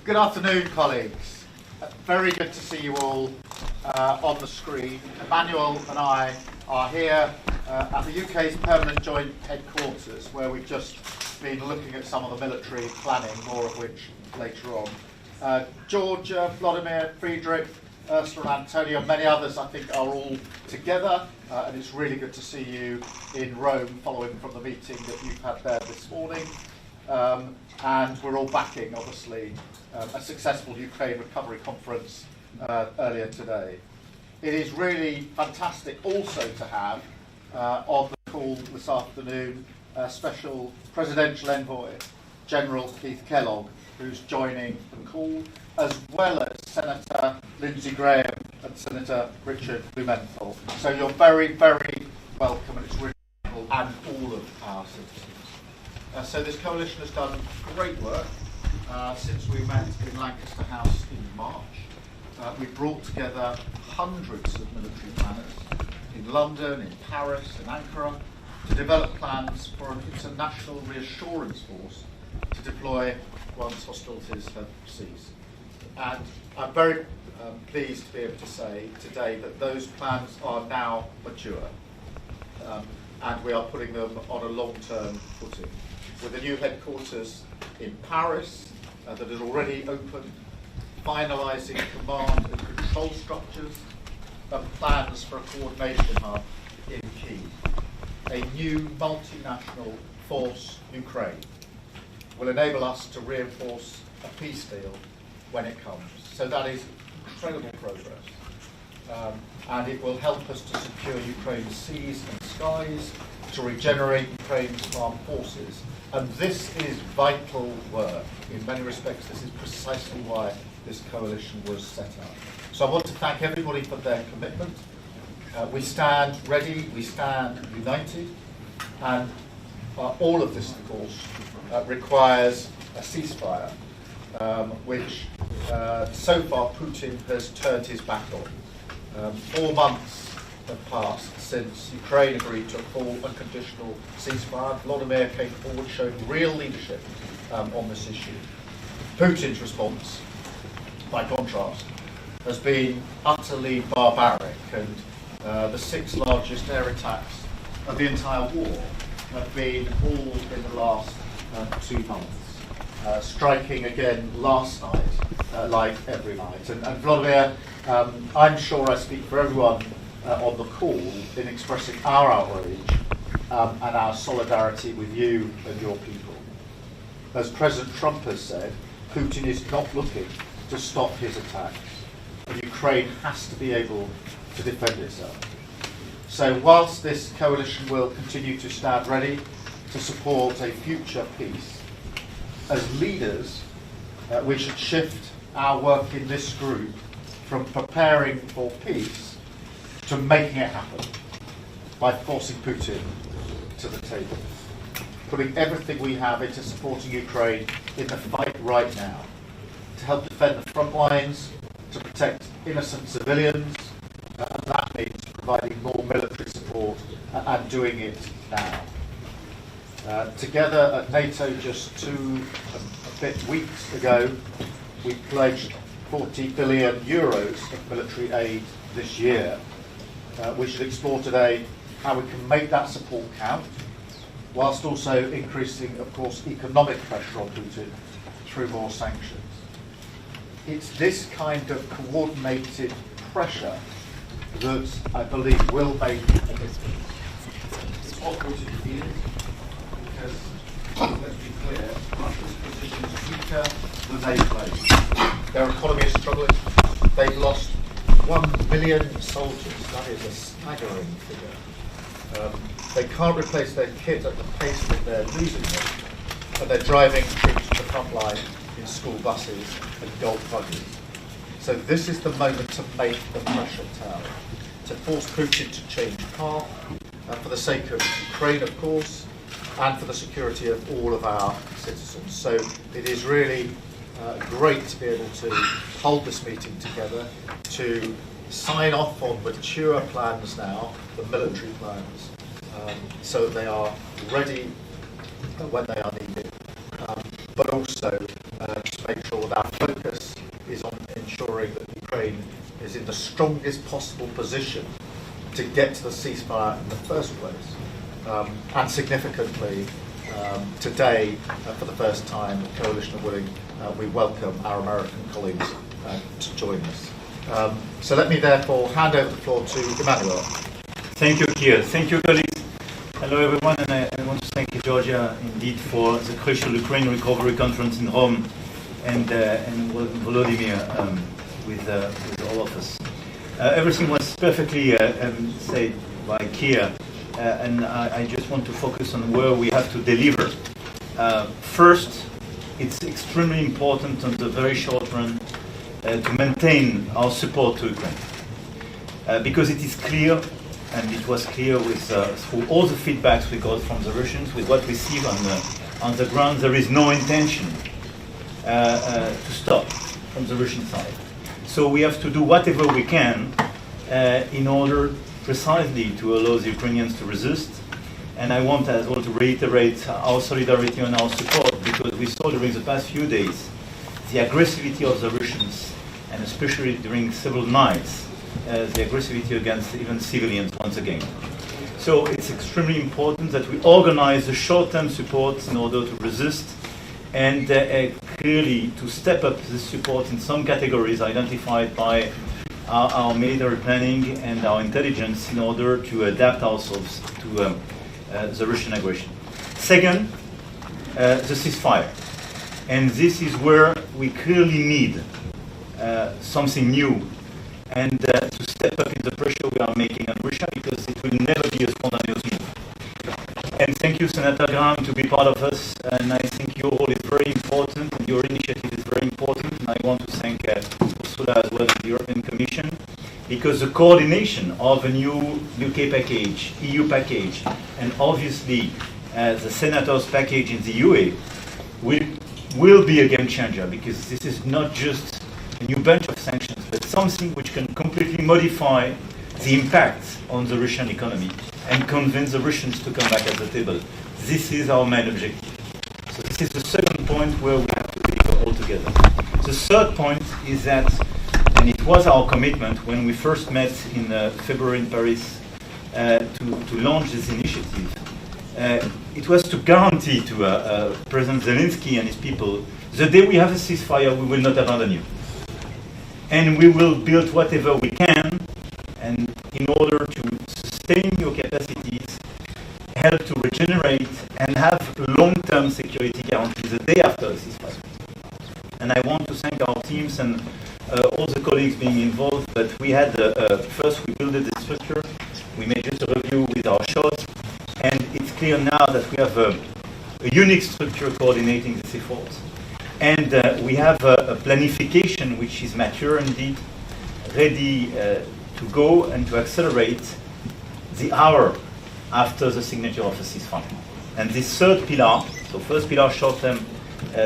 Good afternoon, colleagues. Very good to see you all on the screen. Emmanuel and I are here at the UK's Permanent Joint Headquarters, where we've just been looking at some of the military planning, more of which later on. George, Vladimir, Friedrich, Ursula, Antonio, and many others, I think, are all together, and it's really good to see you in Rome following from the meeting that you've had there this morning. And we're all backing, obviously, a successful Ukraine Recovery Conference earlier today. It is really fantastic also to have on the call this afternoon Special Presidential Envoy General Keith Kellogg, who's joining the call, as well as Senator Lindsey Graham and Senator Richard Blumenthal. So you're very, very welcome, and it's really wonderful, and all of our citizens. So this coalition has done great work since we met in Lancaster House in March. We brought together hundreds of military planners in London, in Paris, in Ankara, to develop plans for an international reassurance force to deploy once hostilities have ceased. And I'm very pleased to be able to say today that those plans are now mature, and we are putting them on a long-term footing, with a new headquarters in Paris that is already open, finalising command and control structures, and plans for a coordination hub in Kyiv. A new multinational force, Ukraine, will enable us to reinforce a peace deal when it comes. So that is incredible progress. And it will help us to secure Ukraine's seas and skies, to regenerate Ukraine's armed forces. And this is vital work. In many respects, this is precisely why this coalition was set up. So I want to thank everybody for their commitment. We stand ready, we stand united, and all of this, of course, requires a ceasefire, which so far Putin has turned his back on. 4 months have passed since Ukraine agreed to a full unconditional ceasefire. Vladimir came forward showing real leadership on this issue. Putin's response, by contrast, has been utterly barbaric, and the 6 largest air attacks of the entire war have been all in the last 2 months, striking again last night, like every night. And Vladimir, I'm sure I speak for everyone on the call in expressing our outrage and our solidarity with you and your people. As President Trump has said, Putin is not looking to stop his attacks, and Ukraine has to be able to defend itself. So whilst this coalition will continue to stand ready to support a future peace, as leaders, we should shift our work in this group from preparing for peace to making it happen by forcing Putin to the table, putting everything we have into supporting Ukraine in the fight right now, to help defend the front lines, to protect innocent civilians, and that means providing more military support and doing it now. Together at NATO just 2 a bit weeks ago, we pledged 40 billion euros of military aid this year. We should explore today how we can make that support count, whilst also increasing, of course, economic pressure on Putin through more sanctions. It's this kind of coordinated pressure that I believe will make a difference. It's what Putin needed, because, let's be clear, Russia's position is weaker than they claim. Their economy is struggling. They've lost 1 million soldiers. That is a staggering figure. They can't replace their kit at the pace that they're losing them, and they're driving troops to the front line in school buses and gold buggies. So this is the moment to make the pressure tell, to force Putin to change path, for the sake of Ukraine, of course, and for the security of all of our citizens. So it is really great to be able to hold this meeting together, to sign off on mature plans now, the military plans, so that they are ready when they are needed, but also to make sure that our focus is on ensuring that Ukraine is in the strongest possible position to get to the ceasefire in the first place. And significantly, today, for the first time, the Coalition of Willing, we welcome our American colleagues to join us. So let me therefore hand over the floor to Emmanuel. Thank you, Keir. Thank you, colleagues. Hello, everyone, and I want to thank Georgia indeed for the crucial Ukraine Recovery Conference in Rome, and Volodymyr with all of us. Everything was perfectly said by Keir, and I just want to focus on where we have to deliver. First, it's extremely important on the very short run to maintain our support to Ukraine, because it is clear, and it was clear with through all the feedbacks we got from the Russians, with what we see on the ground, there is no intention to stop from the Russian side. So we have to do whatever we can in order precisely to allow the Ukrainians to resist. And I want as well to reiterate our solidarity and our support, because we saw during the past few days the aggressivity of the Russians, and especially during several nights, the aggressivity against even civilians once again. So it's extremely important that we organize the short-term support in order to resist, and clearly to step up the support in some categories identified by our military planning and our intelligence in order to adapt ourselves to the Russian aggression. Second, the ceasefire. And this is where we clearly need something new, and to step up in the pressure we are making on Russia, because it will never be a spontaneous move. And thank you, Senator Graham, to be part of us, and I think your role is very important, and your initiative is very important, and I want to thank Ursula as well as the European Commission, because the coordination of a new UK package, EU package, and obviously the Senators package in the UA will be a game changer, because this is not just a new bunch of sanctions, but something which can completely modify the impact on the Russian economy and convince the Russians to come back at the table. This is our main objective. So this is the second point where we have to deliver all together. The third point is that, and it was our commitment when we first met in February in Paris to launch this initiative, it was to guarantee to President Zelenskyy and his people, the day we have a ceasefire, we will not abandon you. And we will build whatever we can, and in order to sustain your capacities, help to regenerate, and have long-term security guarantees the day after the ceasefire. And I want to thank our teams and all the colleagues being involved, but we had, first we built the structure, we made just a review with our shots, and it's clear now that we have a unique structure coordinating this effort. And we have a planification which is mature indeed, ready to go and to accelerate the hour after the signature of a ceasefire. And this third pillar, so first pillar short-term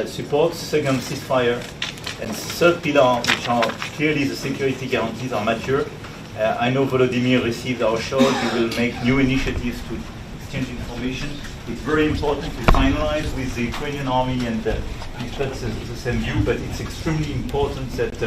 support, second ceasefire, and third pillar, which are clearly the security guarantees, are mature. I know Volodymyr received our shot. We will make new initiatives to exchange information. It's very important to finalize with the Ukrainian army, and that's the same view, but it's extremely important that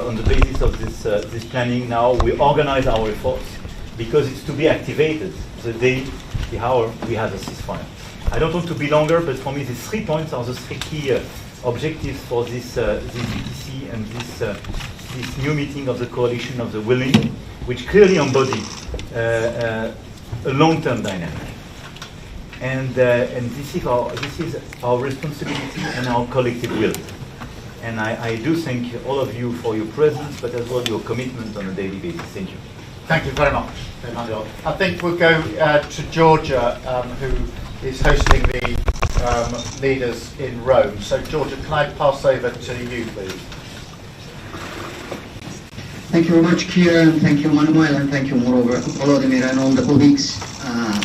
on the basis of this planning now, we organize our efforts, because it's to be activated the day, the hour we have a ceasefire. I don't want to be longer, but for me these 3 points are the 3 key objectives for this ETC and this new meeting of the Coalition of the Willing, which clearly embody a long-term dynamic. And this is our responsibility and our collective will. And I do thank all of you for your presence, but as well your commitment on a daily basis. Thank you. Thank you very much, Emmanuel. I think we'll go to Georgia, who is hosting the leaders in Rome. So Georgia, can I pass over to you, please? Thank you very much, Keir, and thank you, Manuel, and thank you, moreover, Volodymyr, and all the colleagues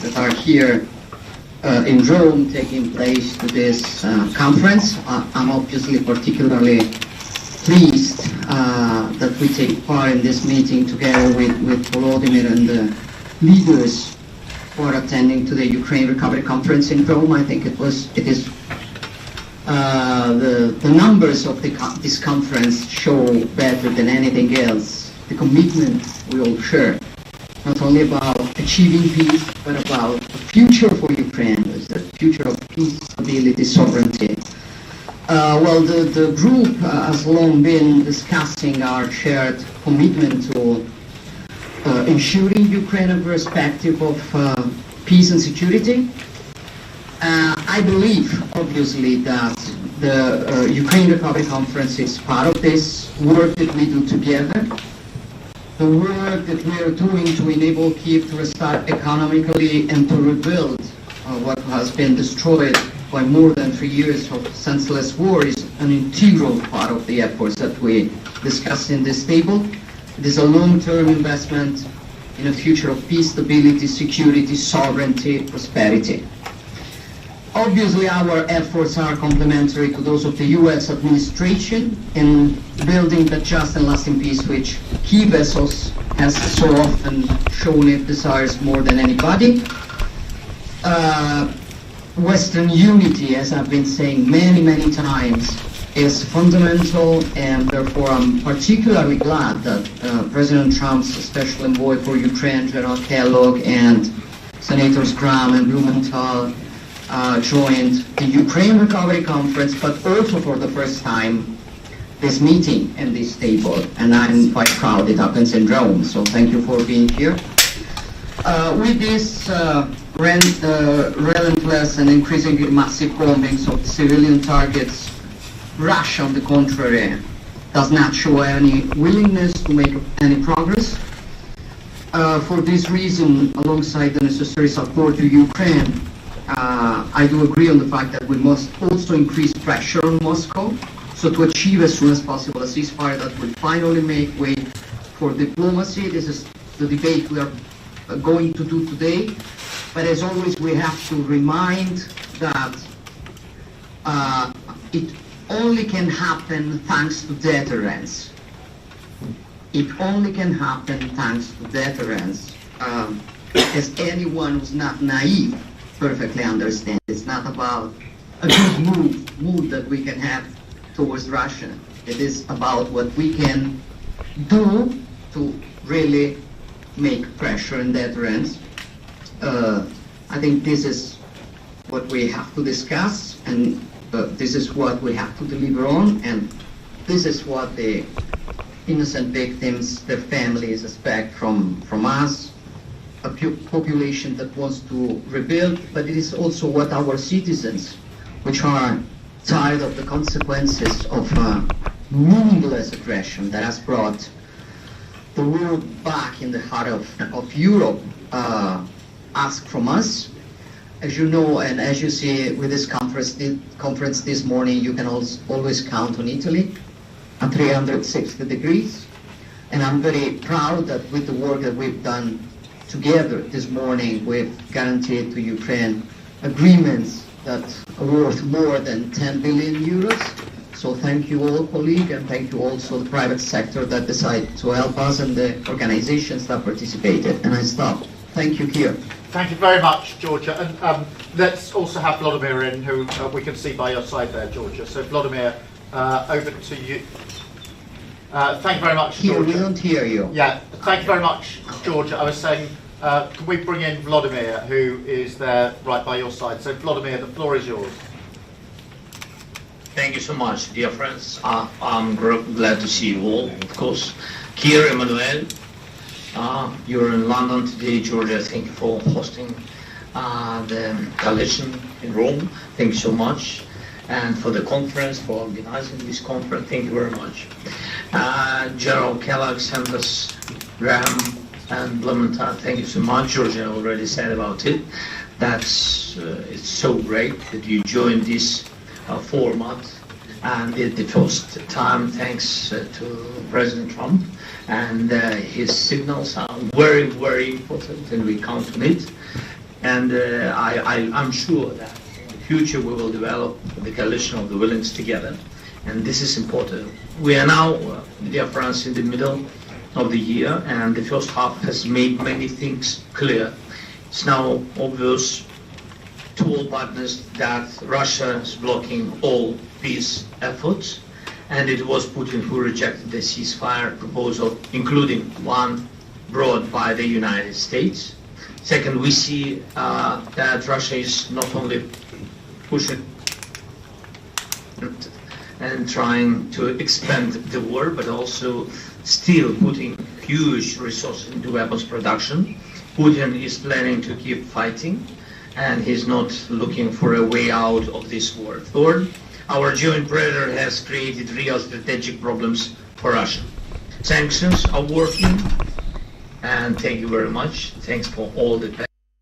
that are here in Rome taking place to this conference. I'm obviously particularly pleased that we take part in this meeting together with Volodymyr and the leaders who are attending to the Ukraine Recovery Conference in Rome. I think it is the numbers of this conference show better than anything else the commitment we all share, not only about achieving peace, but about the future for Ukraine, the future of peace, stability, sovereignty. The group has long been discussing our shared commitment to ensuring Ukraine a perspective of peace and security. I believe, obviously, that the Ukraine Recovery Conference is part of this work that we do together. The work that we are doing to enable Kyiv to restart economically and to rebuild what has been destroyed by more than 3 years of senseless war is an integral part of the efforts that we discuss in this table. It is a long-term investment in a future of peace, stability, security, sovereignty, prosperity. Obviously, our efforts are complementary to those of the U.S. administration in building the just and lasting peace which Kyiv has so often shown it desires more than anybody. Western unity, as I've been saying many, many times, is fundamental, and therefore I'm particularly glad that President Trump's Special Envoy for Ukraine, General Kellogg, and Senators Graham and Blumenthal joined the Ukraine Recovery Conference, but also for the first time this meeting and this table, and I'm quite proud it happens in Rome, so thank you for being here. With this relentless and increasingly massive bombings of civilian targets, Russia, on the contrary, does not show any willingness to make any progress. For this reason, alongside the necessary support to Ukraine, I do agree on the fact that we must also increase pressure on Moscow, so to achieve as soon as possible a ceasefire that will finally make way for diplomacy. This is the debate we are going to do today. But as always, we have to remind that it only can happen thanks to deterrence. It only can happen thanks to deterrence. As anyone who's not naive perfectly understands, it's not about a good mood that we can have towards Russia. It is about what we can do to really make pressure and deterrence. I think this is what we have to discuss, and this is what we have to deliver on, and this is what the innocent victims, their families expect from us, a population that wants to rebuild, but it is also what our citizens, which are tired of the consequences of meaningless aggression that has brought the world back in the heart of Europe, ask from us. As you know, and as you see with this conference this morning, you can always count on Italy at 360 degrees. And I'm very proud that with the work that we've done together this morning, we've guaranteed to Ukraine agreements that are worth more than 10 billion euros. So thank you all, colleagues, and thank you also the private sector that decided to help us and the organizations that participated. And I stop. Thank you, Keir. Thank you very much, Georgia. And let's also have Vladimir in, who we can see by your side there, Georgia. So Vladimir, over to you. Thank you very much, Georgia. We don't hear you. Yeah, thank you very much, Georgia. I was saying, can we bring in Vladimir, who is there right by your side? So Vladimir, the floor is yours. Thank you so much, dear friends. I'm glad to see you all, of course. Keir, Emmanuel, you're in London today, Georgia. Thank you for hosting the coalition in Rome. Thank you so much. And for the conference, for organizing this conference, thank you very much. General Kellogg, Sanders, Graham, and Blumenthal, thank you so much. Georgia already said about it. It's so great that you joined this format, and at the first time, thanks to President Trump, and his signals are very, very important, and we count on it. And I'm sure that in the future we will develop the coalition of the willingness together, and this is important. We are now, dear friends, in the middle of the year, and the first half has made many things clear. It's now obvious to all partners that Russia is blocking all peace efforts, and it was Putin who rejected the ceasefire proposal, including one brought by the United States. Second, we see that Russia is not only pushing and trying to expand the war, but also still putting huge resources into weapons production. Putin is planning to keep fighting, and he's not looking for a way out of this war. Third, our joint predator has created real strategic problems for Russia. Sanctions are working, and thank you very much. Thanks for all the